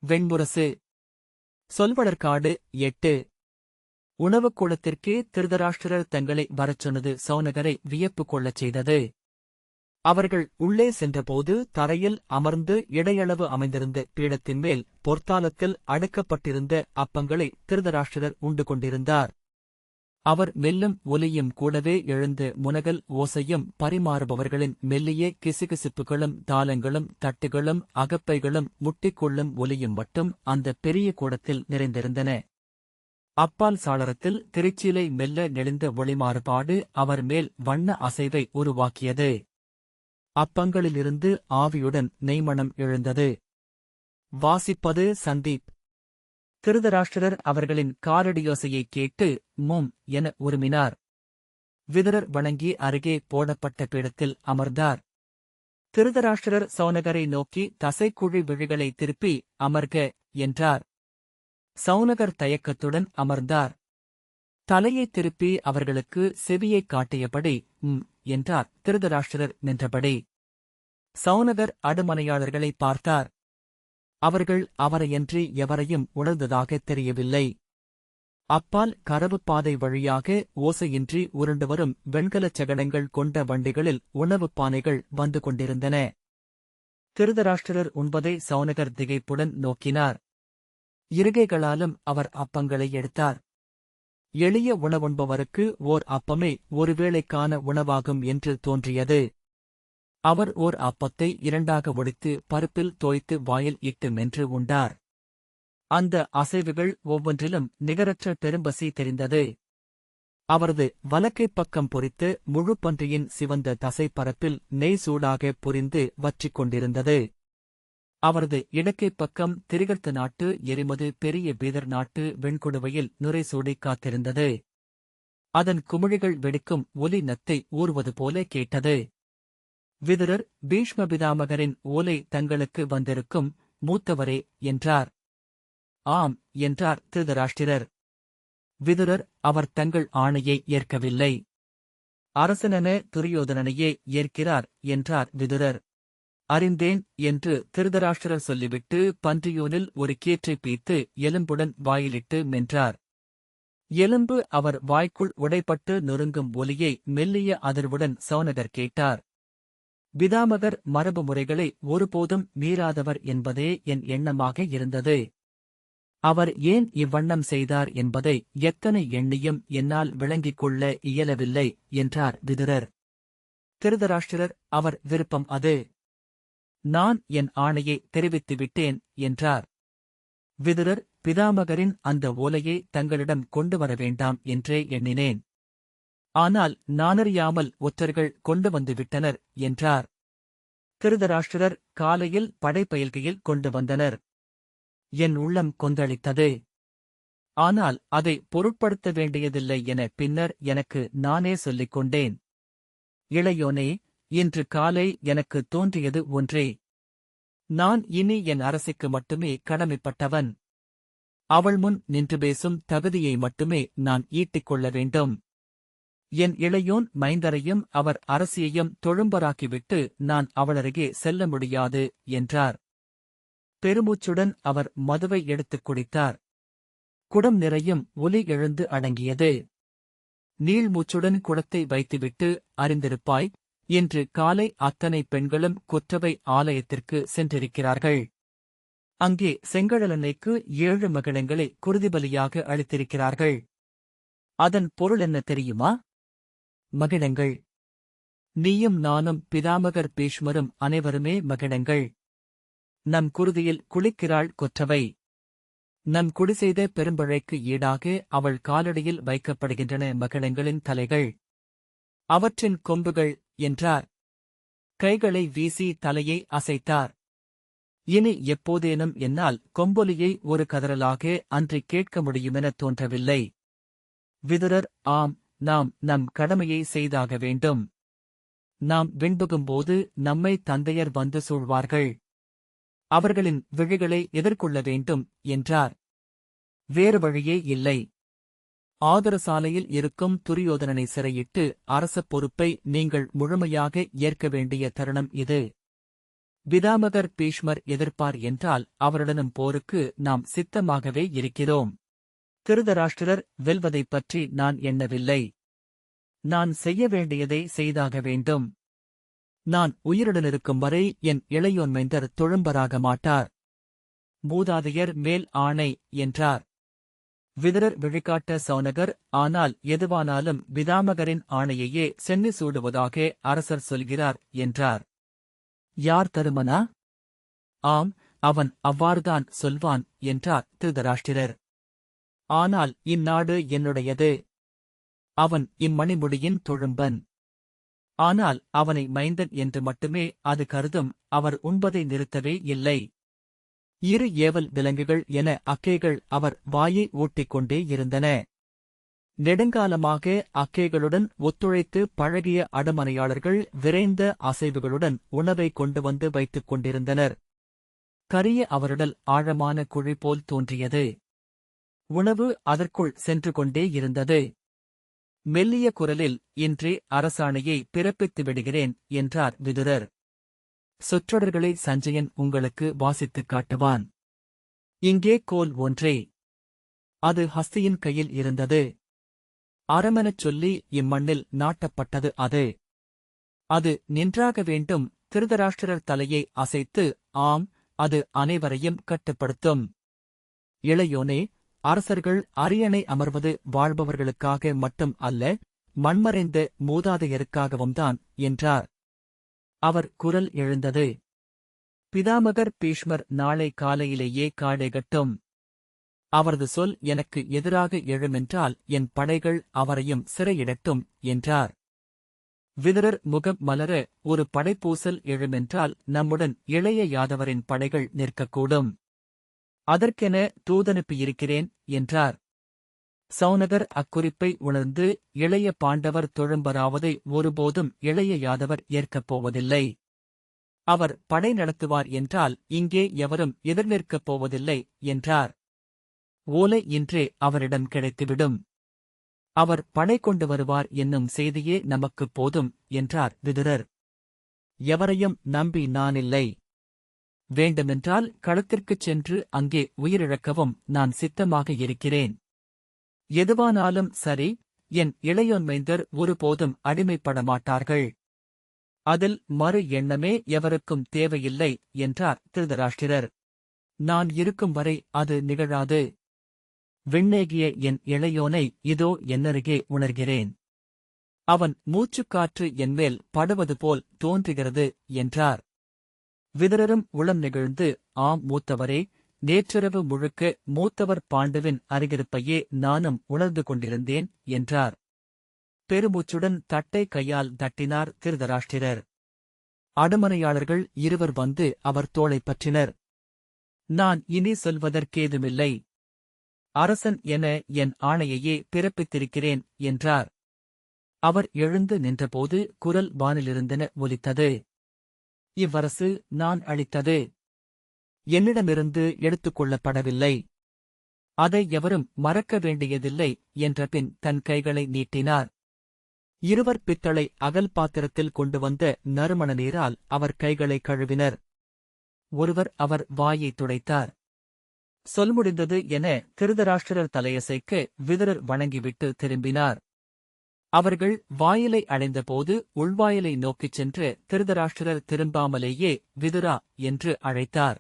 வெண்முரசு. சொல்வளர்காடு 8. உணவுக் கூடத்திற்கே திருதராஷ்டிரர் தங்களை வரச் சொன்னது சௌனகரை வியப்பு கொள்ளச் செய்தது. அவர்கள் உள்ளே சென்றபோது தரையில் அமர்ந்து இடையளவு அமைந்திருந்த பீடத்தின் மேல் பொற்தாலத்தில் அடுக்கப்பட்டிருந்த அப்பங்களை திருதராஷ்டிரர் உண்டு கொண்டிருந்தார். அவர் மெல்லும் ஒலியும் கூடவே எழுந்து முனகல் ஓசையும் பரிமாறுபவர்களின் மெல்லிய கிசுகிசுப்புகளும் தாளங்களும் தட்டுகளும் அகப்பைகளும் முட்டிக்கொள்ளும் ஒலியும் மட்டும் அந்த பெரிய கூடத்தில் நிறைந்திருந்தன. அப்பால் சாளரத்தில் திருச்சீலை மெல்ல நெளிந்த ஒளிமாறுபாடு அவர் மேல் வண்ண அசைவை உருவாக்கியது. அப்பங்களிலிருந்து ஆவியுடன் நெய்மணம் எழுந்தது. வாசிப்பது சந்தீப். திருதராஷ்டிரர் அவர்களின் காலடியோசையைக் கேட்டு மும் என உருமினார். விதுரர் வணங்கி அருகே போடப்பட்ட பீடத்தில் அமர்ந்தார். திருதராஷ்டிரர் சௌனகரை நோக்கி தசைக்குழி விழிகளை திருப்பி அமர்க என்றார். சௌனகர் தயக்கத்துடன் அமர்ந்தார். தலையைத் திருப்பி அவர்களுக்கு செவியைக் காட்டியபடி என்றார் திருதராஷ்டிரர் நின்றபடி. சௌனகர் அடுமனையாளர்களை பார்த்தார். அவர்கள் அவரையன்றி எவரையும் உணர்ந்ததாகத் தெரியவில்லை. அப்பால் கரவுப்பாதை வழியாக ஓசையின்றி உருண்டுவரும் வெண்கலச் சகடங்கள் கொண்ட வண்டிகளில் உணவுப் பானைகள் வந்து கொண்டிருந்தன. திருதராஷ்டிரர் உண்பதை சௌனகர் திகைப்புடன் நோக்கினார். இருகைகளாலும் அவர் அப்பங்களை எடுத்தார். எளிய உணவுண்பவருக்கு ஓர் அப்பமே ஒருவேளைக்கான உணவாகும் என்று தோன்றியது. அவர் ஓர் அப்பத்தை இரண்டாக ஒடித்து பருப்பில் தோய்த்து வாயில் இட்டு மென்று உண்டார். அந்த அசைவுகள் ஒவ்வொன்றிலும் நிகரற்ற பெரும்பசி தெரிந்தது. அவரது வலக்கைப் பக்கம் பொரித்து முழு பன்றியின் சிவந்த தசைப்பரப்பில் நெய் சூடாக பொரிந்து வற்றிக் கொண்டிருந்தது. அவரது இடக்கைப் பக்கம் திரிகர்த்த நாட்டு எரிமது பெரிய பீதர் நாட்டு வெண்குடுவையில் நுரை சூடிக் காத்திருந்தது. அதன் குமிழிகள் வெடிக்கும் ஒலி நத்தை ஊறுவது போல கேட்டது. விதுரர் பீஷ்ம பிதாமகரின் ஓலை தங்களுக்கு வந்திருக்கும் மூத்தவரே என்றார். ஆம் என்றார் திருதராஷ்டிரர். விதுரர் அவர் தங்கள் ஆணையை ஏற்கவில்லை. அரசனென துரியோதனனையே ஏற்கிறார் என்றார் விதுரர். அறிந்தேன் என்று திருதராஷ்டிரர் சொல்லிவிட்டு பன்றியூனில் ஒரு கீற்றைப் பீத்து எலும்புடன் வாயிலிட்டு மென்றார். எலும்பு அவர் வாய்க்குள் உடைப்பட்டு நொறுங்கும் ஒலியை மெல்லிய அதிர்வுடன் சௌனகர் கேட்டார். பிதாமகர் மரபு முறைகளை ஒருபோதும் மீறாதவர் என்பதே என் எண்ணமாக இருந்தது. அவர் ஏன் இவ்வண்ணம் செய்தார் என்பதை எத்தனை எண்ணியும் என்னால் விளங்கிக் கொள்ள இயலவில்லை என்றார் விதுரர். திருதராஷ்டிரர் அவர் விருப்பம் அது. நான் என் ஆணையை தெரிவித்துவிட்டேன் என்றார். விதுரர் பிதாமகரின் அந்த ஓலையை தங்களிடம் கொண்டு வர வேண்டாம் என்றே எண்ணினேன். ஆனால் நானறியாமல் ஒற்றர்கள் கொண்டு வந்துவிட்டனர் என்றார். திருதராஷ்டிரர் காலையில் படைப்பயில்கையில் கொண்டு வந்தனர். என் உள்ளம் கொந்தளித்தது. ஆனால் அதை பொருட்படுத்த வேண்டியதில்லை என பின்னர் எனக்கு நானே சொல்லிக் கொண்டேன். இளையோனே, இன்று காலை எனக்கு தோன்றியது ஒன்றே. நான் இனி என் அரசிக்கு மட்டுமே கடமைப்பட்டவன். அவள் முன் நின்று பேசும் தகுதியை மட்டுமே நான் ஈட்டிக் கொள்ள வேண்டும். என் இளையோன் மைந்தரையும் அவர் அரசியையும் தொழும்பராக்கிவிட்டு நான் அவளருகே செல்ல முடியாது என்றார். பெருமூச்சுடன் அவர் மதுவை எடுத்துக் குடித்தார். குடம் நிறையும் ஒலி எழுந்து அடங்கியது. நீள்மூச்சுடன் குடத்தை வைத்துவிட்டு அறிந்திருப்பாய், இன்று காலை அத்தனை பெண்களும் குற்றவை ஆலயத்திற்கு சென்றிருக்கிறார்கள். அங்கே செங்கழலன்னைக்கு 7 மகிழங்களை குருதிபலியாக அளித்திருக்கிறார்கள். அதன் பொருள் என்ன தெரியுமா? மகிழங்கள். நீயும் நானும் பிதாமகர் பீஷ்மரும் அனைவருமே மகிழங்கள். நம் குருதியில் குளிக்கிறாள் கொற்றவை. நம் குடி செய்த பெரும்பழைக்கு ஈடாக அவள் காலடியில் வைக்கப்படுகின்றன மகிழங்களின் தலைகள். அவற்றின் கொம்புகள் என்றார். கைகளை வீசி தலையை அசைத்தார். இனி எப்போதேனும் என்னால் கொம்பொலியை ஒரு கதறலாக அன்றிக் கேட்க முடியுமெனத் தோன்றவில்லை. விதுரர் ஆம், நாம் நம் கடமையை செய்தாக வேண்டும். நாம் விண்புகும்போது நம்மை தந்தையர் வந்து சூழ்வார்கள். அவர்களின் விழிகளை எதிர்கொள்ள வேண்டும் என்றார். வேறு வழியே இல்லை. ஆதரசாலையில் இருக்கும் துரியோதனனை சிறையிட்டு அரச பொறுப்பை நீங்கள் முழுமையாக ஏற்க வேண்டிய தருணம் இது. பிதாமகர் பீஷ்மர் எதிர்ப்பார் என்றால் அவருடனும் போருக்கு நாம் சித்தமாகவே இருக்கிறோம். திருதராஷ்டிரர் வெல்வதைப் பற்றி நான் எண்ணவில்லை. நான் செய்ய வேண்டியதை செய்தாக வேண்டும். நான் உயிருடனிருக்கும் வரை என் இளையோன் மைந்தர் தொழும்பராக மாட்டார். மூதாதையர் மேல் ஆணை என்றார். விதுரர் விழிகாட்ட சௌனகர், ஆனால் எதுவானாலும் பிதாமகரின் ஆணையையே சென்னி சூடுவதாக அரசர் சொல்கிறார் என்றார். யார் தருமனா? ஆம், அவன் அவ்வாறுதான் சொல்வான் என்றார் திருதராஷ்டிரர். ஆனால் இந்நாடு என்னுடையது. அவன் இம்மணிமுடியின் தொழும்பன். ஆனால் அவனை மைந்தன் என்று மட்டுமே அது கருதும். அவர் உண்பதை நிறுத்தவே இல்லை. இரு ஏவல் விலங்குகள் என அக்கைகள் அவர் வாயை ஊட்டிக்கொண்டே இருந்தன. நெடுங்காலமாக அக்கைகளுடன் ஒத்துழைத்து பழகிய அடமனையாளர்கள் விரைந்த அசைவுகளுடன் உணவை கொண்டு வந்து வைத்துக் கொண்டிருந்தனர். கரிய அவருடல் ஆழமான குழி போல் தோன்றியது. உணவு அதற்குள் சென்று கொண்டே இருந்தது. மெல்லிய குரலில், இன்றே அரசாணையை பிறப்பித்து விடுகிறேன் என்றார் விதுரர். சொற்றொடர்களை சஞ்சயன் உங்களுக்கு வாசித்துக் காட்டுவான். இங்கே கோல் ஒன்றே. அது ஹஸ்தியின் கையில் இருந்தது. அறமெனச் சொல்லி இம்மண்ணில் நாட்டப்பட்டது அது. அது நின்றாக வேண்டும். திருதராஷ்டிரர் தலையை அசைத்து, ஆம், அது அனைவரையும் கட்டுப்படுத்தும். இளையோனே, அரசர்கள் அரியணை அமர்வது வாழ்பவர்களுக்காக மட்டும் அல்ல, மண்மறைந்த மூதாதையருக்காகவும்தான் என்றார். அவர் குரல் எழுந்தது. பிதாமகர் பீஷ்மர் நாளை காலையிலேயே காடைகட்டும். அவரது சொல் எனக்கு எதிராக எழுமென்றால் என் படைகள் அவரையும் சிறையிடட்டும் என்றார். விதுரர் முகம் மலர, ஒரு படைப்பூசல் எழுமென்றால் நம்முடன் இளைய யாதவரின் படைகள் நிற்கக்கூடும். அதற்கென தூதனுப்பியிருக்கிறேன் என்றார். சௌனகர் அக்குறிப்பை உணர்ந்து, இளைய பாண்டவர் தொழும்பராவதை ஒருபோதும் இளைய யாதவர் ஏற்கப் போவதில்லை. அவர் படை நடத்துவார் என்றால் இங்கே எவரும் எதிர்நிற்கப் போவதில்லை என்றார். ஓலை இன்றே அவரிடம் கிடைத்துவிடும். அவர் படை கொண்டு வருவார் என்னும் செய்தியே நமக்குப் போதும் என்றார் விதுரர். எவரையும் நம்பி நானில்லை. வேண்டுமென்றால் களத்திற்குச் சென்று அங்கே உயிரிழக்கவும் நான் சித்தமாக இருக்கிறேன். எதுவானாலும் சரி, என் இளையோன் மைந்தர் ஒருபோதும் அடிமைப்பட மாட்டார்கள். அதில் மறு எண்ணமே எவருக்கும் தேவையில்லை என்றார் திருதராஷ்டிரர். நான் இருக்கும் வரை அது நிகழாது. விண்ணேகிய என் இளையோனை இதோ என்னருகே உணர்கிறேன். அவன் மூச்சுக்காற்று என்மேல் படுவது போல் தோன்றுகிறது என்றார். விதுரரும் உளம் நெகிழ்ந்து, ஆம் மூத்தவரே, நேற்றிரவு முழுக்க மூத்தவர் பாண்டுவின் அருகிருப்பையே நானும் உணர்ந்து கொண்டிருந்தேன் என்றார். பெருமூச்சுடன் தட்டை கையால் தட்டினார் திருதராஷ்டிரர். அடுமனையாளர்கள் இருவர் வந்து அவர் தோளைப் பற்றினர். நான் இனி சொல்வதற்கேதுமில்லை. அரசன் என என் ஆணையையே பிறப்பித்திருக்கிறேன் என்றார். அவர் எழுந்து நின்றபோது குரல் வானிலிருந்தென ஒலித்தது. இவ்வரசு நான் அளித்தது. என்னிடமிருந்து எடுத்துக் கொள்ளப்படவில்லை. அதை எவரும் மறக்க வேண்டியதில்லை என்ற பின் தன் கைகளை நீட்டினார். இருவர் பித்தளை அகல் பாத்திரத்தில் கொண்டு வந்த நறுமண நீரால் அவர் கைகளை கழுவினர். ஒருவர் அவர் வாயை துடைத்தார். சொல் முடிந்தது என திருதராஷ்டிரர் தலையசைக்க விதுரர் வணங்கிவிட்டு திரும்பினார். அவர்கள் வாயிலை அடைந்தபோது உள்வாயிலை நோக்கிச் சென்று திருதராஷ்டிரர் திரும்பாமலேயே விதுரா என்று அழைத்தார்.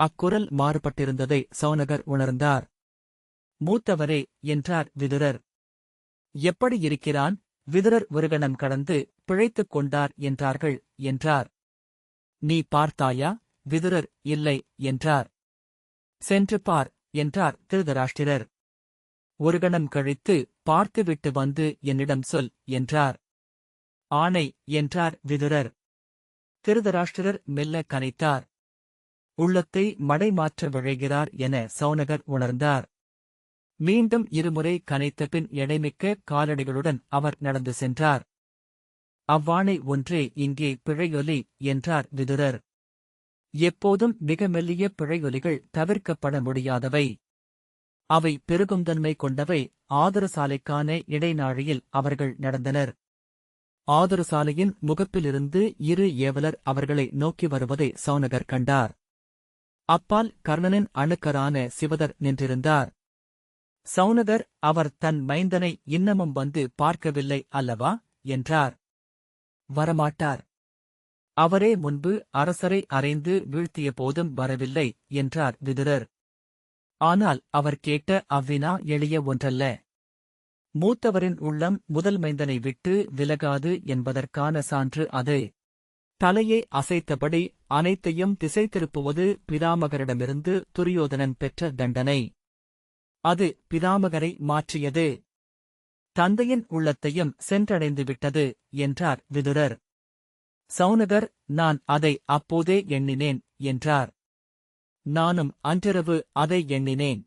அக்குரல் மாறுபட்டிருந்ததை சௌனகர் உணர்ந்தார். மூத்தவரே என்றார் விதுரர். எப்படி இருக்கிறான்? விதுரர் ஒரு கணம் கடந்து பிழைத்துக் கொண்டார் என்றார்கள் என்றார். நீ பார்த்தாயா? விதுரர் இல்லை என்றார். சென்று பார் என்றார் திருதராஷ்டிரர். ஒரு கணம் கழித்து பார்த்துவிட்டு வந்து என்னிடம் சொல் என்றார். ஆணை என்றார் விதுரர். திருதராஷ்டிரர் மெல்ல கனைத்தார். உள்ளத்தை மடைமாற்ற விழைகிறார் என சௌனகர் உணர்ந்தார். மீண்டும் இருமுறை கனைத்தபின் எடைமிக்க காலடிகளுடன் அவர் நடந்து சென்றார். அவ்வாணை ஒன்றே இங்கே பிழையொலி என்றார் விதுரர். எப்போதும் மிக மெல்லிய பிழையொலிகள் தவிர்க்கப்பட முடியாதவை. அவை பெருகுந்தன்மை கொண்டவை. ஆதரசாலைக்கான இடைநாழியில் அவர்கள் நடந்தனர். ஆதரசாலையின் முகப்பிலிருந்து இரு ஏவலர் அவர்களை நோக்கி வருவதை சௌனகர் கண்டார். அப்பால் கர்ணனின் அணுக்கரான சிவதர் நின்றிருந்தார். சௌனகர், அவர் தன் மைந்தனை இன்னமும் வந்து பார்க்கவில்லை அல்லவா என்றார். வரமாட்டார். அவரே முன்பு அரசரை அறைந்து வீழ்த்திய போதும் வரவில்லை என்றார் விதுரர். ஆனால் அவர் கேட்ட அவ்வினா எளிய ஒன்றல்ல. மூத்தவரின் உள்ளம் முதல் மைந்தனை விட்டு விலகாது என்பதற்கான சான்று அது. தலையை அசைத்தபடி அனைத்தையும் திசை திருப்புவது பிதாமகரிடமிருந்து துரியோதனன் பெற்ற தண்டனை. அது பிதாமகரை மாற்றியது. தந்தையின் உள்ளத்தையும் சென்றடைந்துவிட்டது என்றார் விதுரர். சௌனகர், நான் அதை அப்போதே எண்ணினேன் என்றார். நானும் அன்றிரவு அதை எண்ணினேன்.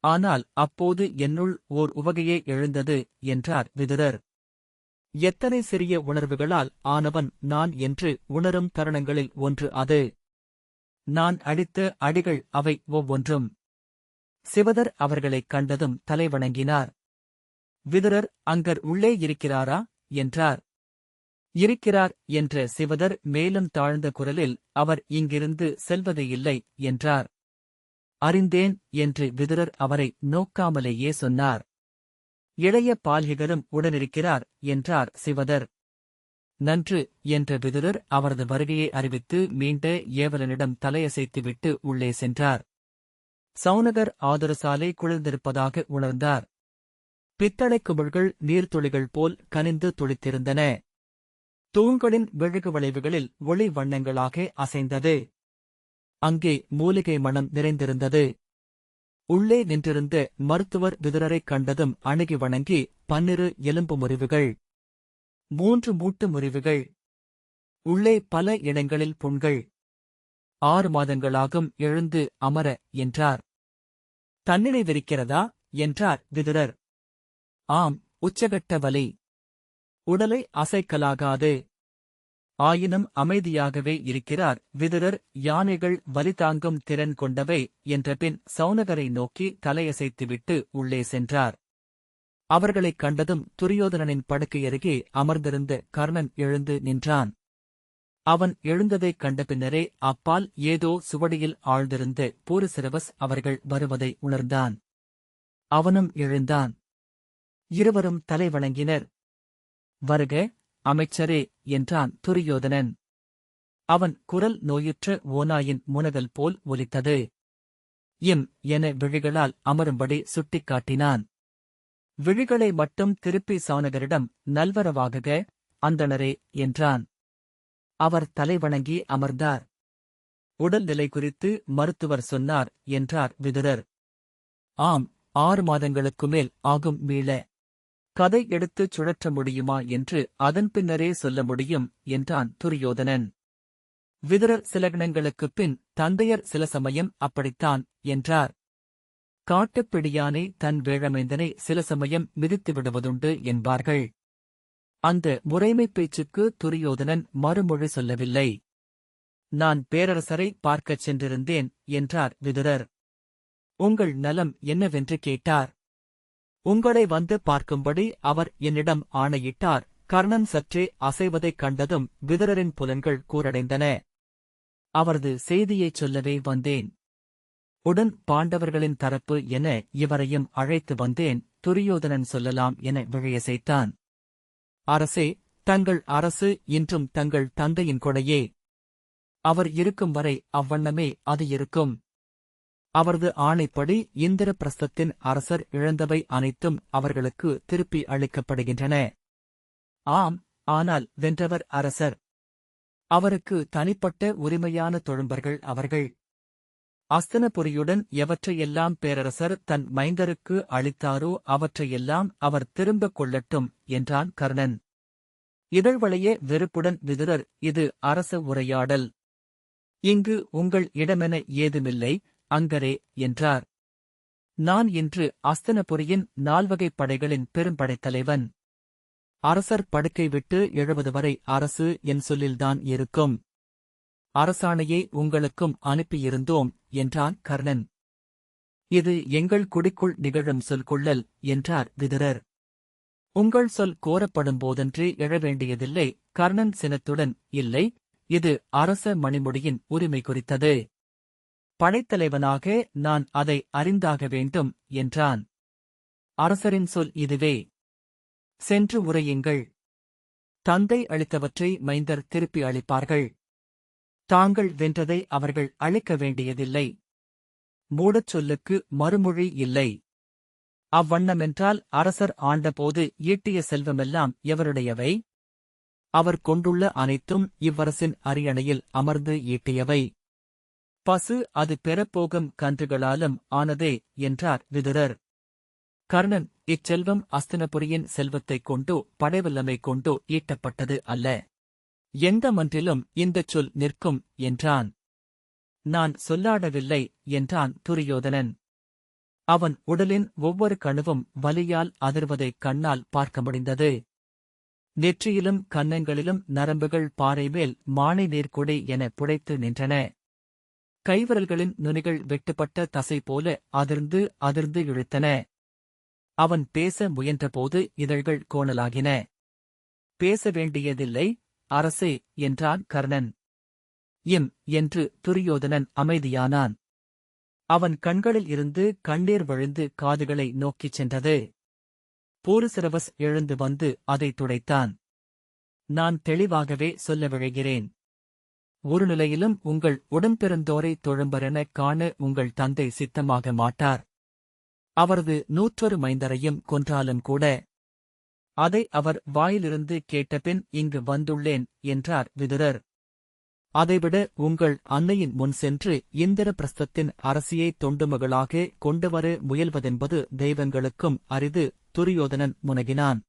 ஆனால் அப்போது என்னுள் ஓர் உவகையே எழுந்தது என்றார் விதுரர். எத்தனை சிறிய உணர்வுகளால் ஆனவன் நான் என்று உணரும் தருணங்களில் ஒன்று அது. நான் அடித்த அடிகள் அவை ஒவ்வொன்றும். சிவதர் அவர்களைக் கண்டதும் தலைவணங்கினார். விதுரர், அங்கர் உள்ளே இருக்கிறாரா என்றார். இருக்கிறார் என்ற சிவதர் மேலும் தாழ்ந்த குரலில், அவர் இங்கிருந்து செல்வது இல்லை என்றார். அறிந்தேன் என்று விதுரர் அவரை நோக்காமலேயே சொன்னார். இளைய பால்கிகரும் உடனிருக்கிறார் என்றார் சிவதர். நன்று என்ற விதுரர் அவரது வருகையை அறிவித்து மீண்ட ஏவலனிடம் தலையசைத்துவிட்டு உள்ளே சென்றார். சௌனகர் ஆதரசாலை குளிர்ந்திருப்பதாக உணர்ந்தார். பித்தளைக் குமிழ்கள் நீர்த்துளிகள் போல் கனிந்து துளித்திருந்தன. தூண்களின் விழுகு வளைவுகளில் ஒளி வண்ணங்களாக அசைந்தது. அங்கே மூலிகை மணம் நிறைந்திருந்தது. உள்ளே நின்றிருந்த மருத்துவர் விதுரரைக் கண்டதும் அணுகி வணங்கி, 12 எலும்பு முறிவுகள், 3 மூட்டு முறிவுகள், உள்ளே பல இடங்களில் புண்கள், 6 மாதங்களாகும் எழுந்து அமர என்றார். தன்னினைவிருக்கிறதா என்றார் விதுரர். ஆம், உச்சகட்ட வலி. உடலை அசைக்கலாகாது. ஆயினும் அமைதியாகவே இருக்கிறார் விதுரர். யானைகள் வலிதாங்கும் திறன் கொண்டவை என்றபின் சௌனகரை நோக்கி தலையசைத்துவிட்டு உள்ளே சென்றார். அவர்களைக் கண்டதும் துரியோதனனின் படுக்கையருகே அமர்ந்திருந்த கர்ணன் எழுந்து நின்றான். அவன் எழுந்ததைக் கண்ட பின்னரே அப்பால் ஏதோ சுவடியில் ஆழ்ந்திருந்த பூரிசிரவஸ் அவர்கள் வருவதை உணர்ந்தான். அவனும் எழுந்தான். இருவரும் தலைவணங்கினர். வருக அமைச்சரே என்றான் துரியோதனன். அவன் குரல் நோயுற்ற ஓநாயின் முனகல் போல் ஒலித்தது. இம் என விழிகளால் அமரும்படி சுட்டிக்காட்டினான். விழிகளை மட்டும் திருப்பி சௌனகரிடம், நல்வரவாகுக அந்தணரே என்றான். அவர் தலைவணங்கி அமர்ந்தார். உடல்நிலை குறித்து மருத்துவர் சொன்னார் என்றார் விதுரர். ஆம், 6 மாதங்களுக்கு மேல் ஆகும் மீள. கதை எடுத்துச் சுழற்ற முடியுமா என்று அதன் பின்னரே சொல்ல முடியும் என்றான் துரியோதனன். விதுரர் சில கணங்களுக்குப் பின், தந்தையர் சில சமயம் அப்படித்தான் என்றார். காட்டுப்பிடியானை தன் வேழமைந்தனை சில சமயம் மிதித்து விடுவதுண்டு என்பார்கள். அந்த முறைமைப் பேச்சுக்கு துரியோதனன் மறுமொழி சொல்லவில்லை. நான் பேரரசரை பார்க்கச் சென்றிருந்தேன் என்றார் விதுரர். உங்கள் நலம் என்னவென்று கேட்டார். உங்களை வந்து பார்க்கும்படி அவர் என்னிடம் ஆணையிட்டார். கர்ணன் சற்றே அசைவதைக் கண்டதும் விதுரரின் புலன்கள் கூரடைந்தன. அவரது செய்தியைச் சொல்லவே வந்தேன். உடன் பாண்டவர்களின் தரப்பு என இவரையும் அழைத்து வந்தேன். துரியோதனன் சொல்லலாம் என விழையசைத்தான். அரசே, தங்கள் அரசு இன்றும் தங்கள் தந்தையின் கொடையே. அவர் இருக்கும் வரை அவ்வண்ணமே அது இருக்கும். அவரது ஆணைப்படி இந்திரபிரஸ்தத்தின் அரசர் இழந்தவை அனைத்தும் அவர்களுக்கு திருப்பி அளிக்கப்படுகின்றன. ஆம், ஆனால் வென்றவர் அரசர். அவருக்கு தனிப்பட்ட உரிமையான தொழும்பர்கள் அவர்கள். அஸ்தினபுரியுடன் எவற்றையெல்லாம் பேரரசர் தன் மைந்தருக்கு அளித்தாரோ அவற்றையெல்லாம் அவர் திரும்பக் கொள்ளட்டும் என்றான் கர்ணன். இதழ்வளைய வெறுப்புடன் விதுரர், இது அரச உரையாடல். இங்கு உங்கள் இடமென ஏதுமில்லை அங்கரே என்றார். நான் இன்று அஸ்தினபுரியின் 4 வகைப் படைகளின் பெரும்படைத்தலைவன். அரசர் படுக்கை விட்டு எழுவது வரை அரசு என் சொல்லில்தான் இருக்கும். அரசாணையை உங்களுக்கும் அனுப்பியிருந்தோம் என்றான் கர்ணன். இது எங்கள் குடிக்குள் நிகழும் சொல்கொள்ளல் என்றார் விதுரர். உங்கள் சொல் கோரப்படும் போதன்றி எழவேண்டியதில்லை. கர்ணன் சினத்துடன், இல்லை, இது அரச மணிமுடியின் உரிமை குறித்தது. படைத்தலைவனாக நான் அதை அறிந்தாக வேண்டும் என்றான். அரசரின் சொல் இதுவே. சென்று உரையுங்கள். தந்தை அளித்தவற்றை மைந்தர் திருப்பி அளிப்பார்கள். தாங்கள் வென்றதை அவர்கள் அளிக்க வேண்டியதில்லை. மூடச் சொல்லுக்கு மறுமொழி இல்லை. அவ்வண்ணமென்றால் அரசர் ஆண்டபோது ஈட்டிய செல்வமெல்லாம் எவருடையவை? அவர் கொண்டுள்ள அனைத்தும் இவ்வரசின் அரியணையில் அமர்ந்து ஈட்டியவை. பசு அது பெறப்போகும் கன்றுகளாலும் ஆனதே என்றார் விதுரர். கர்ணன், இச்செல்வம் அஸ்தினபுரியின் செல்வத்தைக் கொண்டோ படைவல்லமை கொண்டோ ஈட்டப்பட்டது அல்ல. எந்த மன்றிலும் இந்தச் சொல் நிற்கும் என்றான். நான் சொல்லாடவில்லை என்றான் துரியோதனன். அவன் உடலின் ஒவ்வொரு கணுவும் வலியால் அதிர்வதைக் கண்ணால் பார்க்க முடிந்தது. நெற்றியிலும் கன்னங்களிலும் நரம்புகள் பாறைமேல் மானை நீர்க்குடை என புடைத்து நின்றன. கைவிரல்களின் நுனிகள் வெட்டுப்பட்ட தசை போல அதிர்ந்து அதிர்ந்து இழுத்தன. அவன் பேச முயன்றபோது இதழ்கள் கோணலாகின. பேச வேண்டியதில்லை, அரசே என்றான் கர்ணன். என்று துரியோதனன் அமைதியானான். அவன் கண்களில் இருந்து கண்ணீர் வழிந்து காதுகளை நோக்கிச் சென்றது. பூருசிரவஸ் எழுந்து வந்து அதை துடைத்தான். நான் தெளிவாகவே சொல்ல விழைகிறேன். ஒரு நிலையிலும் உங்கள் உடன்பிறந்தோரை தொழும்பரெனக் காண உங்கள் தந்தை சித்தமாக மாட்டார். அவரது 101 மைந்தரையும் கொன்றாலும் கூட. அதை அவர் வாயிலிருந்து கேட்டபின் இங்கு வந்துள்ளேன் என்றார் விதுரர். அதைவிட உங்கள் அன்னையின் முன் சென்று இந்திரபிரஸ்தத்தின் அரசியை தொண்டுமகளாக கொண்டுவர முயல்வதென்பது தெய்வங்களுக்கும் அரிது. துரியோதனன் முனகினான்.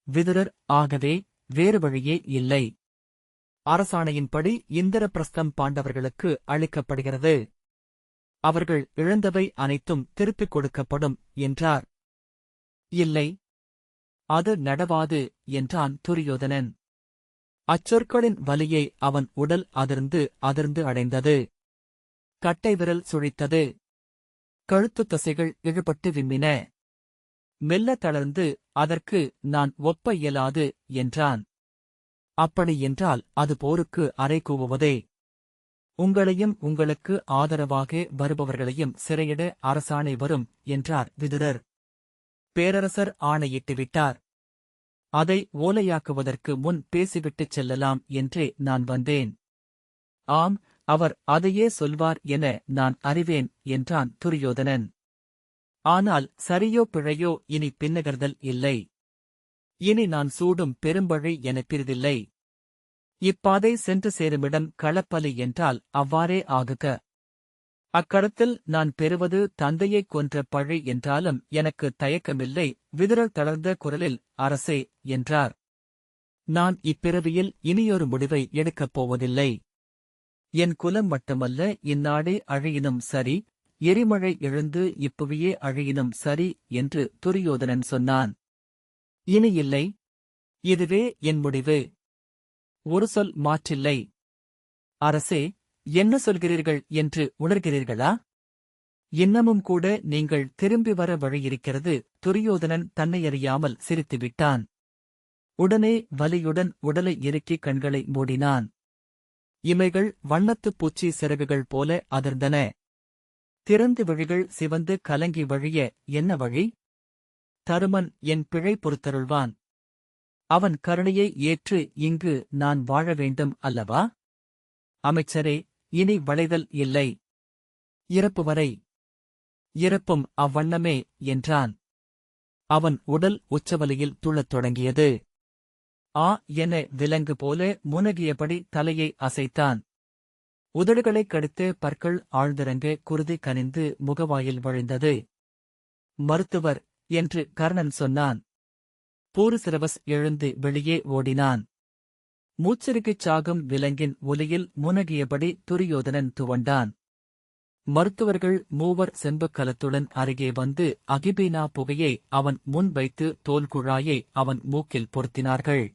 விதுரர், ஆகவே வேறு வழியே இல்லை. அரசாணையின்படி இந்திரபிரஸ்தம் பாண்டவர்களுக்கு அளிக்கப்படுகிறது. அவர்கள் இழந்தவை அனைத்தும் திருப்பிக் கொடுக்கப்படும் என்றார். இல்லை, அது நடவாது என்றான் துரியோதனன். அச்சொற்களின் வலியை அவன் உடல் அதிர்ந்து அதிர்ந்து அடைந்தது. கட்டை விரல் சுழித்தது. கழுத்துத் தசைகள் இழுபட்டு விம்மின. மெல்ல தளர்ந்து, அதற்கு நான் ஒப்ப இயலாது என்றான். அப்படி என்றால் அது போருக்கு அறை கூவுவதே. உங்களையும் உங்களுக்கு ஆதரவாக வருபவர்களையும் சிறையிட அரசாணை வரும் என்றார் விதுரர். பேரரசர் ஆணையிட்டுவிட்டார். அதை ஓலையாக்குவதற்கு முன் பேசிவிட்டுச் செல்லலாம் என்றே நான் வந்தேன். ஆம், அவர் அதையே சொல்வார் என நான் அறிவேன் என்றான் துரியோதனன். ஆனால் சரியோ பிழையோ இனி பின்னகர்தல் இல்லை. இனி நான் சூடும் பெரும்பழி எனப் பிரிதில்லை. இப்பாதை சென்று சேருமிடம் களப்பலி என்றால் அவ்வாறே ஆகுக. அக்கடத்தில் நான் பெறுவது தந்தையைக் கொன்ற பழி என்றாலும் எனக்கு தயக்கமில்லை. விதுரர் தளர்ந்த குரலில், அரசே என்றார். நான் இப்பிறவியில் இனியொரு முடிவை எடுக்கப் போவதில்லை. என் குலம் மட்டுமல்ல, இந்நாடே அழியினும் சரி, எரிமழை எழுந்து இப்புவியே அழியினும் சரி என்று துரியோதனன் சொன்னான். இனி இல்லை. இதுவே என் முடிவு. ஒரு சொல் மாற்றில்லை. அரசே, என்ன சொல்கிறீர்கள் என்று உணர்கிறீர்களா? இன்னமும் கூட நீங்கள் திரும்பி வர வழியிருக்கிறது. துரியோதனன் தன்னையறியாமல் சிரித்துவிட்டான். உடனே வலியுடன் உடலை இறுக்கி கண்களை மூடினான். இமைகள் வண்ணத்துப் பூச்சி சிறகுகள் போல அதிர்ந்தன. திறந்து விழிகள் சிவந்து கலங்கி வழிய, என்ன வழி? தருமன் என் பிழை பொறுத்தருள்வான். அவன் கருணையை ஏற்று இங்கு நான் வாழ வேண்டும் அல்லவா? அமைச்சரே, இனி வளைதல் இல்லை. இறப்பு வரை. இறப்பும் அவ்வண்ணமே என்றான். அவன் உடல் உச்சவலியில் துள்ளத் தொடங்கியது. ஆ என விலங்கு போல முனகியபடி தலையை அசைத்தான். உதடுகளைக் கடித்து பற்கள் ஆழ்ந்திறங்க குருதி கனிந்து முகவாயில் வழிந்தது. மருத்துவர் என்று கர்ணன் சொன்னான். பூருசிரவஸ் எழுந்து வெளியே ஓடினான். மூச்சிறுக்கிச் சாகும் விலங்கின் ஒலியில் முனகியபடி துரியோதனன் துவண்டான். மருத்துவர்கள் 3 செம்புக் கலத்துடன் அருகே வந்து அகிபீனா புகையை அவன் முன் வைத்து தோல்குழாயை அவன் மூக்கில் பொருத்தினார்கள்.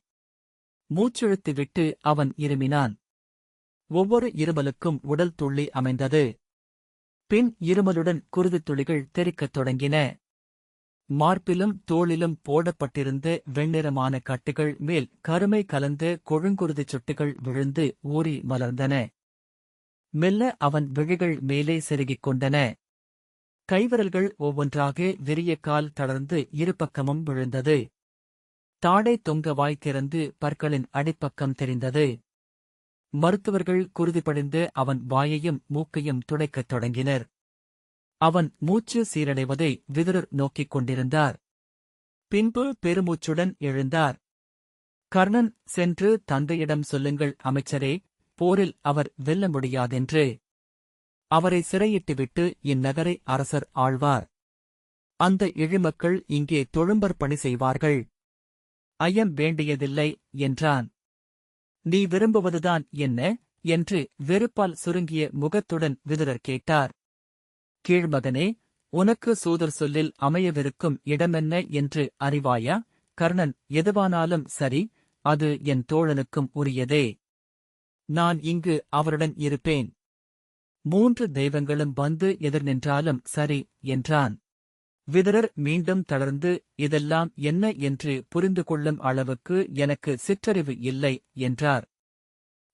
மூச்சிழுத்துவிட்டு அவன் இருமினான். ஒவ்வொரு இருமலுக்கும் உடல் துள்ளி அமைந்தது. பின் இருமலுடன் குருதித் துளிகள் தெறிக்கத் தொடங்கின. மார்பிலும் தோளிலும் போடப்பட்டிருந்த வெண்ணிறமான கட்டுகள் மேல் கருமை கலந்த கொழுங்குருதிச் சொட்டுகள் விழுந்து ஊறி மலர்ந்தன. மெல்ல அவன் விழிகள் மேலே செருகிக் கொண்டன. கைவிரல்கள் ஒவ்வொன்றாக விரிய கால் தளர்ந்து இருபக்கமும் விழுந்தது. தாடை தொங்க வாய் திறந்து பற்களின் அடிப்பக்கம் தெரிந்தது. மருத்துவர்கள் குருதிப்படிந்து அவன் வாயையும் மூக்கையும் துடைக்கத் தொடங்கினர். அவன் மூச்சு சீரடைவதை விதுரர் நோக்கிக் கொண்டிருந்தார். பின்பு பெருமூச்சுடன் எழுந்தார். கர்ணன், சென்று தந்தையிடம் சொல்லுங்கள் அமைச்சரே, போரில் அவர் வெல்ல முடியாதென்று. அவரை சிறையிட்டுவிட்டு இந்நகரை அரசர் ஆழ்வார். அந்த இழிமக்கள் இங்கே தொழும்பர் பணி செய்வார்கள். ஐயம் வேண்டியதில்லை என்றான். நீ விரும்புவதுதான் என்ன என்று வெறுப்பால் சுருங்கிய முகத்துடன் விதுரர் கேட்டார். கீழ்மகனே, உனக்கு சூதர் சொல்லில் அமையவிருக்கும் இடமென்ன என்று அறிவாயா? கர்ணன், எதுவானாலும் சரி, அது என் தோழனுக்கும் உரியதே. நான் இங்கு அவருடன் இருப்பேன். 3 தெய்வங்களும் வந்து எதிர் நின்றாலும் சரி என்றான். விதுரர் மீண்டும் தளர்ந்து, இதெல்லாம் என்ன என்று புரிந்து கொள்ளும் அளவுக்கு எனக்கு சிற்றறிவு இல்லை என்றார்.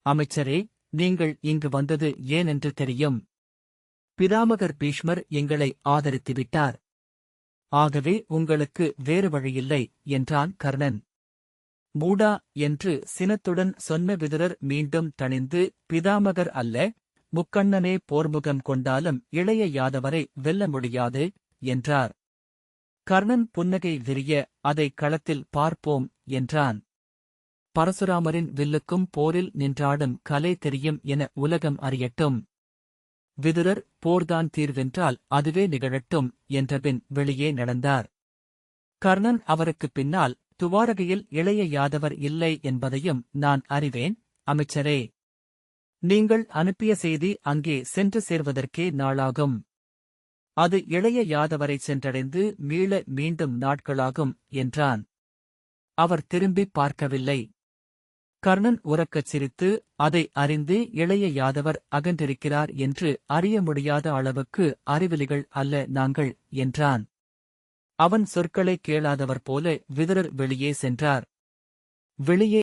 அமைச்சரே, நீங்கள் இங்கு வந்தது ஏனென்று தெரியும். பிதாமகர் பீஷ்மர் எங்களை ஆதரித்துவிட்டார். ஆகவே உங்களுக்கு வேறு வழியில்லை என்றான் கர்ணன். மூடா என்று சினத்துடன் சொன்ன விதுரர் மீண்டும் தணிந்து, பிதாமகர் அல்ல, முக்கண்ணனே போர்முகம் கொண்டாலும் இளைய யாதவரை வெல்ல முடியாது என்றார். கர்ணன் புன்னகை விரிய, அதை களத்தில் பார்ப்போம் என்றான். பரசுராமரின் வில்லுக்கும் போரில் நின்றாடும் கலை தெரியும் என உலகம் அறியட்டும். விதுரர், போர்தான் தீர்வென்றால் அதுவே நிகழட்டும் என்றபின் வெளியே நடந்தார். கர்ணன் அவருக்குப் பின்னால், துவாரகையில் இளைய யாதவர் இல்லை என்பதையும் நான் அறிவேன், அமைச்சரே. நீங்கள் அனுப்பிய செய்தி அங்கே சென்று சேர்வதற்கே நாளாகும். அது இளைய யாதவரை சென்றடைந்து மீள மீண்டும் நாட்களாகும் என்றான். அவர் திரும்பிப் பார்க்கவில்லை. கர்ணன் உரக்கச் சிரித்து, அதை அறிந்து இளைய யாதவர் அகன்றிருக்கிறார் என்று அறிய முடியாத அளவுக்கு அறிவிலிகள் அல்ல நாங்கள் என்றான். அவன் சொற்களை கேளாதவர் போல விதுரர் வெளியே சென்றார். வெளியே